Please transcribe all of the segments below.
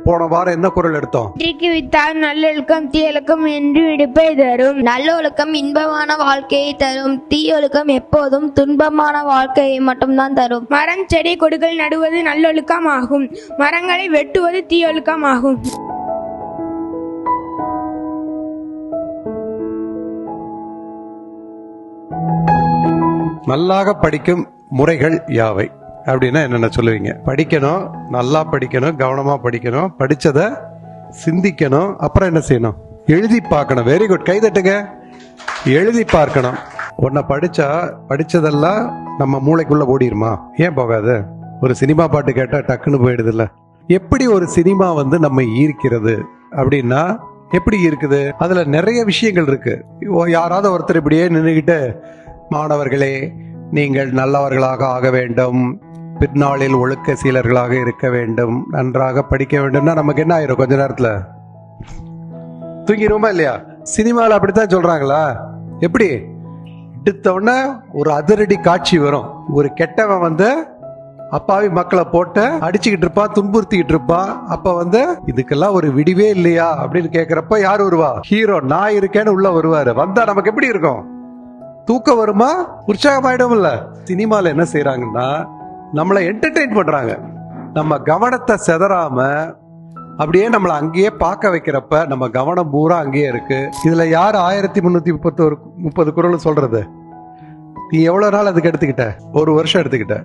போன வாரம் என்ன குறள் எடுத்தோம்? வெற்றிக்கு வித்தால் நல்லொழுக்கம் தீயொழுக்கம் என்று விடுப்பை தரும். நல்லொழுக்கம் இன்பமான வாழ்க்கையை தரும். தீயொழுக்கம் எப்போதும் துன்பமான வாழ்க்கையை மட்டும்தான் தரும். மரம் செடி கொடிகள் நடுவது நல்லொழுக்கம் ஆகும். மரங்களை வெட்டுவது தீயொழுக்கம் ஆகும். நல்லாக படிக்கும் முறைகள் யாவை அப்படின்னா என்னென்ன சொல்லுவீங்க? படிக்கணும், நல்லா படிக்கணும், கவனமா படிக்கணும், படிச்சதை சிந்திக்கணும், அப்புறம் என்ன செய்யணும்? எழுதி பார்க்கணும். வெரி குட், கைதட்டுங்க. எழுதி பார்க்கணும். உன்னை படிச்சதெல்லாம் நம்ம மூளைக்குள்ள ஓடிருமா? ஏன் போகாது? ஒரு சினிமா பாட்டு கேட்டா டக்குன்னு போயிடுது இல்ல? எப்படி ஒரு சினிமா நம்ம ஈர்க்கிறது அப்படின்னா எப்படி இருக்குது? அதுல நிறைய விஷயங்கள் இருக்கு. யாராவது ஒருத்தர் இப்படியே நின்றுகிட்டு, மாணவர்களே நீங்கள் நல்லவர்களாக ஆக வேண்டும், பின்னாளில் ஒழுக்க சீலர்களாக இருக்க வேண்டும், நன்றாக படிக்க வேண்டும்னா நமக்கு என்ன ஆயிரும்? கொஞ்ச நேரத்துல தூங்கிடுவோமா இல்லையா? சினிமாவில் அப்படித்தான் சொல்றாங்களா? எப்படி எடுத்தவொடனே ஒரு அதிரடி காட்சி வரும். ஒரு கெட்டவன் அப்பாவி மக்களை போட்டு அடிச்சுக்கிட்டு இருப்பான், துன்புறுத்திக்கிட்டு இருப்பான். அப்ப இதுக்கெல்லாம் ஒரு விடிவே இல்லையா அப்படின்னு கேக்குறப்ப யார் வருவா? ஹீரோ. நான் இருக்கேன்னு உள்ள வருவாரு. வந்தா நமக்கு எப்படி இருக்கும்? தூக்கம் வருமா? உற்சாகமாயிடும் இல்ல? சினிமால என்ன செய்யறாங்கன்னா நம்மளை என்டர்டெயின் பண்றாங்க. நம்ம கவனத்தை செதறாம அப்படியே நம்மளை அங்கேயே பார்க்க வைக்கிறப்ப நம்ம கவனம் பூரா அங்கேயே இருக்கு. இதுல யார் 1330 குறள் சொல்றது? நீ எவ்வளவு நாள் அதுக்கு எடுத்துக்கிட்ட? ஒரு வருஷம் எடுத்துக்கிட்ட.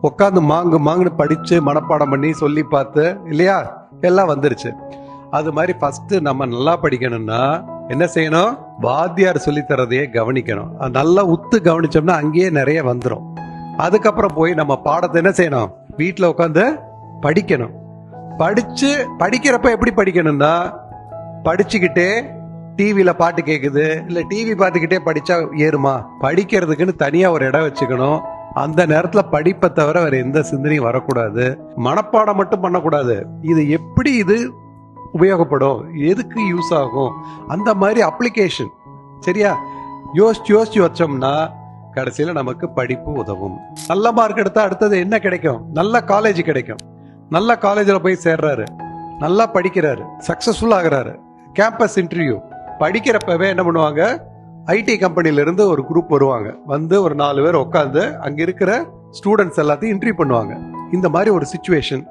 உட்காந்து மாங்குன்னு படிச்சு மனப்பாடம் பண்ணி சொல்லி பார்த்து இல்லையா? எல்லாம் வந்துருச்சு. அது மாதிரி ஃபர்ஸ்ட் நம்ம நல்லா படிக்கணும்னா என்ன செய்யணும்? வாத்தியார் சொல்லி தரதையே கவனிக்கணும். நல்லா உத்து கவனிச்சோம்னா அங்கேயே நிறைய வந்துடும். அதுக்கப்புறம் போய் நம்ம பாடத்தை என்ன செய்யணும்? வீட்டில் உட்காந்து படிக்கணும். படிக்கிறப்ப எப்படி படிக்கணும்னா, படிச்சுக்கிட்டே டிவியில பாட்டு கேக்குது இல்ல டிவி பார்த்துக்கிட்டே படிச்சா ஏறுமா? படிக்கிறதுக்குன்னு தனியா ஒரு இடம் வச்சுக்கணும். அந்த நேரத்துல படிப்பை தவிர வேற எந்த சிந்தனையும் வரக்கூடாது. மனப்பாடம் மட்டும் பண்ணக்கூடாது. இது உபயோகப்படும், எதுக்கு யூஸ் ஆகும், அந்த மாதிரி அப்ளிகேஷன். சரியா? யோசிச்சு வச்சோம்னா கடைசியில நமக்கு படிப்பு உதவும். நல்ல மார்க் எடுத்தா அடுத்தது என்ன கிடைக்கும்? நல்ல காலேஜ் கிடைக்கும். நல்ல காலேஜில் போய் சேர்றாரு, நல்லா படிக்கிறாரு, சக்சஸ்ஃபுல் ஆகுறாரு. கேம்பஸ் இன்டர்வியூ படிக்கிறப்பவே என்ன பண்ணுவாங்க? ஐடி கம்பெனில இருந்து ஒரு குரூப் வருவாங்க. ஒரு 4 பேர் உட்காந்து அங்க இருக்கிற ஸ்டூடெண்ட்ஸ் எல்லாத்தையும் இன்டர்வியூ பண்ணுவாங்க. இந்த மாதிரி ஒரு சிச்சுவேஷன்.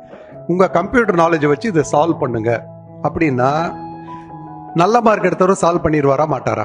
உங்க கம்ப்யூட்டர் நாலேஜை வச்சு இதை சால்வ் பண்ணுங்க அப்படின்னா நல்ல மார்க் எடுத்தவரும் சால்வ் பண்ணிடுவாரா மாட்டாரா?